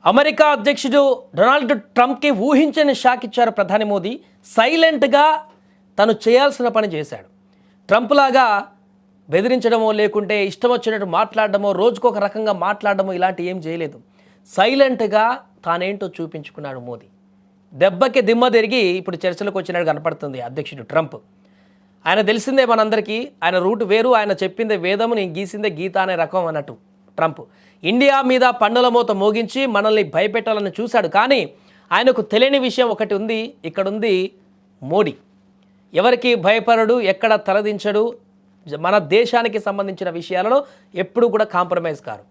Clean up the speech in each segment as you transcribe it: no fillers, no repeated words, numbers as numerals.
America అధ్యక్షుడు Donald ట్రంప్కి ఊహించని shock ఇచ్చారు ప్రధాని మోదీ. సైలెంట్గా తను చేయాల్సిన పని చేశాడు. ట్రంప్ లాగా బెదిరించడమో లేకుంటే ఇష్టం వచ్చినట్టు మాట్లాడడమో రోజుకొక రకంగా మాట్లాడడమో ఇలాంటి ఏం చేయలేదు. సైలెంట్గా తానేంటో చూపించుకున్నాడు మోదీ. దెబ్బకి దిమ్మ తిరిగి ఇప్పుడు చర్చలకు వచ్చినట్టు కనపడుతుంది అధ్యక్షుడు ట్రంప్. ఆయన తెలిసిందే మనందరికీ, ఆయన రూట్ వేరు, ఆయన చెప్పిందే వేదము, నేను గీసిందే గీత అనే రకం అన్నట్టు ట్రంప్. ఇండియా మీద పన్నుల మోత మోగించి మనల్ని భయపెట్టాలని చూశాడు. కానీ ఆయనకు తెలియని విషయం ఒకటి ఉంది. ఇక్కడుంది మోడీ. ఎవరికి భయపడడు, ఎక్కడ తలదించడు, మన దేశానికి సంబంధించిన విషయాలలో ఎప్పుడు కూడా కాంప్రమైజ్ కారు.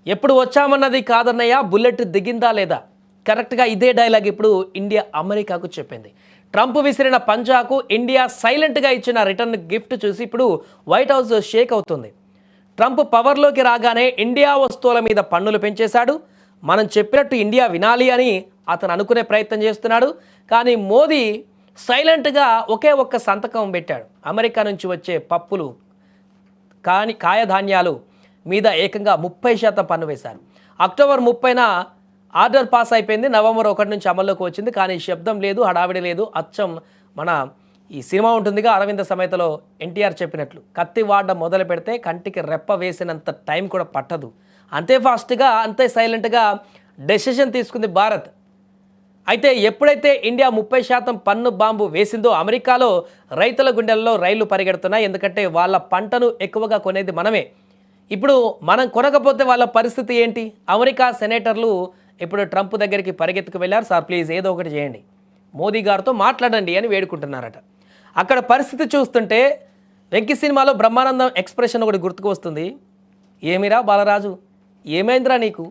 ఎప్పుడు వచ్చామన్నది కాదన్నయ్య, బుల్లెట్ దిగిందా లేదా, కరెక్ట్గా ఇదే డైలాగ్ ఇప్పుడు ఇండియా అమెరికాకు చెప్పింది. ట్రంప్ విసిరిన పంజాకు ఇండియా సైలెంట్గా ఇచ్చిన రిటర్న్ గిఫ్ట్ చూసి ఇప్పుడు వైట్ హౌస్ షేక్ అవుతుంది. ట్రంప్ పవర్లోకి రాగానే ఇండియా వస్తువుల మీద పన్నులు పెంచేశాడు. మనం చెప్పినట్టు ఇండియా వినాలి అని అతను అనుకునే ప్రయత్నం చేస్తున్నాడు. కానీ మోదీ సైలెంట్గా ఒకే ఒక్క సంతకం పెట్టాడు. అమెరికా నుంచి వచ్చే పప్పులు కాయధాన్యాలు మీద ఏకంగా 30% పన్ను వేశారు. అక్టోబర్ 30న ఆర్డర్ పాస్ అయిపోయింది. నవంబర్ 1 నుంచి అమల్లోకి వచ్చింది. కానీ శబ్దం లేదు, హడావిడి లేదు. అచ్చం మన ఈ సినిమా ఉంటుందిగా అరవింద సమేతలో ఎన్టీఆర్ చెప్పినట్లు, కత్తి వాడడం మొదలు పెడితే కంటికి రెప్ప వేసినంత టైం కూడా పట్టదు. అంతే ఫాస్ట్గా, అంతే సైలెంట్గా డెసిషన్ తీసుకుంది భారత్. అయితే ఎప్పుడైతే ఇండియా 30% పన్ను బాంబు వేసిందో అమెరికాలో రైతుల గుండెల్లో రైళ్లు పరిగెడుతున్నాయి. ఎందుకంటే వాళ్ళ పంటను ఎక్కువగా కొనేది మనమే. ఇప్పుడు మనం కొనకపోతే వాళ్ళ పరిస్థితి ఏంటి? అమెరికా సెనేటర్లు ఇప్పుడు ట్రంప్ దగ్గరికి పరిగెత్తుకు వెళ్ళారు. సార్ ప్లీజ్ ఏదో ఒకటి చేయండి, మోదీ గారితో మాట్లాడండి అని వేడుకుంటున్నారట. అక్కడ పరిస్థితి చూస్తుంటే వెంకీ సినిమాలో బ్రహ్మానందం ఎక్స్ప్రెషన్ ఒకటి గుర్తుకు వస్తుంది. ఏమిరా బాలరాజు, ఏమైందిరా నీకు,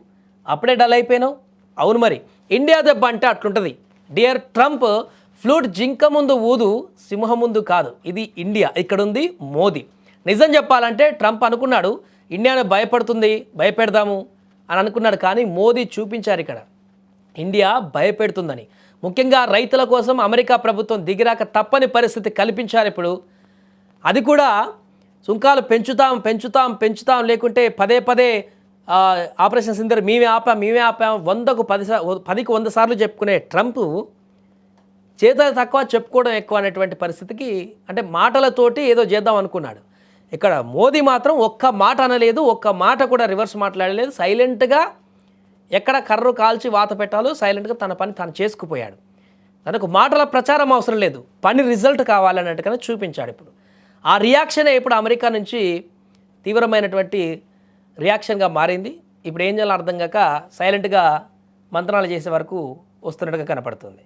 అప్పుడే డల్ అయిపోయినావు? అవును మరి, ఇండియా దెబ్బ అంటే అట్లుంటుంది. డియర్ ట్రంప్, ఫ్లూట్ జింక ముందు ఊదు, సింహం ముందు కాదు. ఇది ఇండియా, ఇక్కడుంది మోదీ. నిజం చెప్పాలంటే ట్రంప్ అనుకున్నాడు ఇండియాను భయపెడదాము అని అనుకున్నాడు. కానీ మోదీ చూపించారు ఇక్కడ ఇండియా భయపెడుతుందని. ముఖ్యంగా రైతుల కోసం అమెరికా ప్రభుత్వం దిగిరాక తప్పని పరిస్థితి కల్పించారు ఇప్పుడు. అది కూడా సుంకాలు పెంచుతాం లేకుంటే పదే ఆపరేషన్ సింధూర్ మేమే ఆపాం 10కి 100 సార్లు చెప్పుకునే ట్రంప్ చేత తక్కువ చెప్పుకోవడం ఎక్కువ అనేటువంటి పరిస్థితికి, అంటే మాటలతోటి ఏదో చేద్దాం అనుకున్నాడు. ఇక్కడ మోదీ మాత్రం ఒక్క మాట అనలేదు, ఒక్క మాట కూడా రివర్స్ మాట్లాడలేదు. సైలెంట్గా ఎక్కడ కర్రు కాల్చి వాత పెట్టాలో సైలెంట్గా తన పని తాను చేసుకుపోయాడు. తనకు మాటల ప్రచారం అవసరం లేదు, పని రిజల్ట్ కావాలన్నట్టుగానే చూపించాడు. ఇప్పుడు ఆ రియాక్షనే ఇప్పుడు అమెరికా నుంచి తీవ్రమైనటువంటి రియాక్షన్గా మారింది. ఇప్పుడు ఏం చేయాలో అర్థం కాక సైలెంట్గా మంత్రాలు చేసే వరకు వస్తున్నట్టుగా కనపడుతుంది.